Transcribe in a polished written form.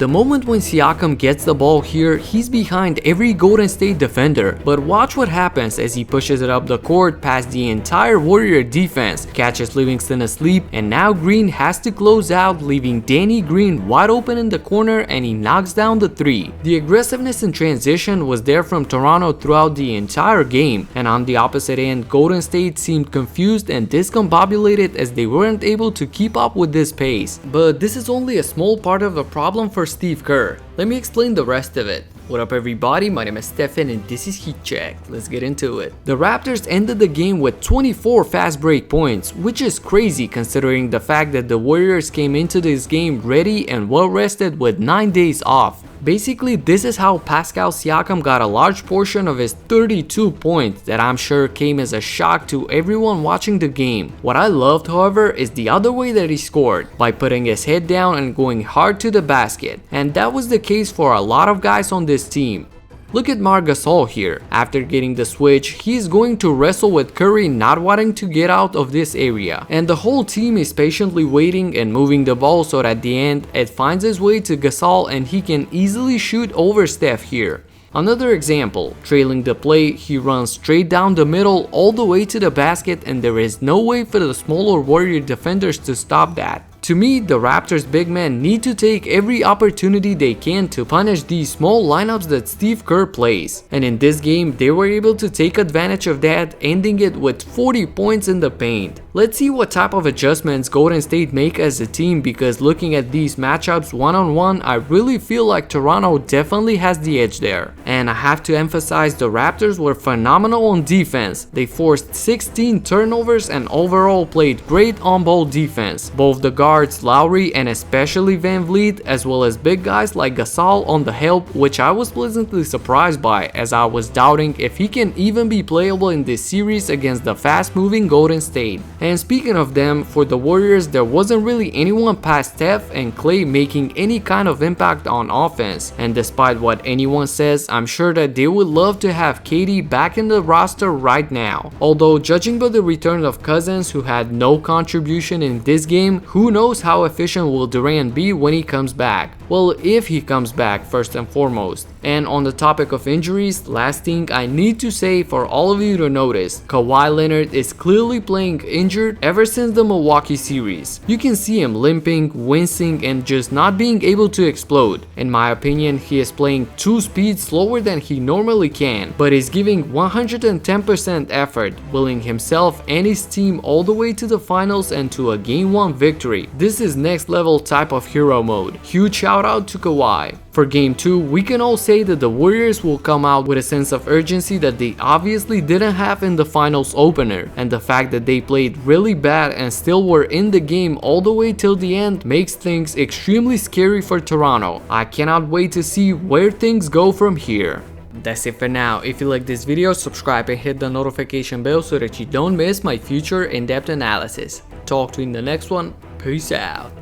The moment when Siakam gets the ball here, he's behind every Golden State defender, but watch what happens as he pushes it up the court past the entire Warrior defense, catches Livingston asleep, and now Green has to close out, leaving Danny Green wide open in the corner, and he knocks down the three. The aggressiveness in transition was there from Toronto throughout the entire game, and on the opposite end, Golden State seemed confused and discombobulated as they weren't able to keep up with this pace. But this is only a small part of the problem for Steve Kerr. Let me explain the rest of it. What up everybody, my name is Stefan and this is Heat Check. Let's get into it. The Raptors ended the game with 24 fast break points, which is crazy considering the fact that the Warriors came into this game ready and well rested with 9 days off. Basically, this is how Pascal Siakam got a large portion of his 32 points that I'm sure came as a shock to everyone watching the game. What I loved, however, is the other way that he scored, by putting his head down and going hard to the basket, and that was the case for a lot of guys on this team. Look at Marc Gasol here. After getting the switch, he's going to wrestle with Curry not wanting to get out of this area. And the whole team is patiently waiting and moving the ball so that at the end, it finds its way to Gasol and he can easily shoot over Steph here. Another example, trailing the play, he runs straight down the middle all the way to the basket and there is no way for the smaller Warrior defenders to stop that. To me, the Raptors big men need to take every opportunity they can to punish these small lineups that Steve Kerr plays. And in this game, they were able to take advantage of that, ending it with 40 points in the paint. Let's see what type of adjustments Golden State make as a team, because looking at these matchups one-on-one, I really feel like Toronto definitely has the edge there. And I have to emphasize the Raptors were phenomenal on defense. They forced 16 turnovers and overall played great on-ball defense. Both the guards Lowry and especially Van Vliet, as well as big guys like Gasol on the help, which I was pleasantly surprised by, as I was doubting if he can even be playable in this series against the fast-moving Golden State. And speaking of them, for the Warriors there wasn't really anyone past Steph and Klay making any kind of impact on offense, and despite what anyone says, I'm sure that they would love to have KD back in the roster right now. Although judging by the return of Cousins, who had no contribution in this game, who knows how efficient will Durant be when he comes back? Well, if he comes back first and foremost. And on the topic of injuries, last thing I need to say for all of you to notice, Kawhi Leonard is clearly playing injured ever since the Milwaukee series. You can see him limping, wincing, and just not being able to explode. In my opinion, he is playing 2 speeds slower than he normally can, but is giving 110% effort, willing himself and his team all the way to the finals and to a Game 1 victory. This is next level type of hero mode. Huge shout out to Kawhi. For Game 2, we can all say that the Warriors will come out with a sense of urgency that they obviously didn't have in the finals opener, and the fact that they played really bad and still were in the game all the way till the end makes things extremely scary for Toronto. I cannot wait to see where things go from here. That's it for now. If you like this video, subscribe and hit the notification bell so that you don't miss my future in-depth analysis. Talk to you in the next one. Peace out.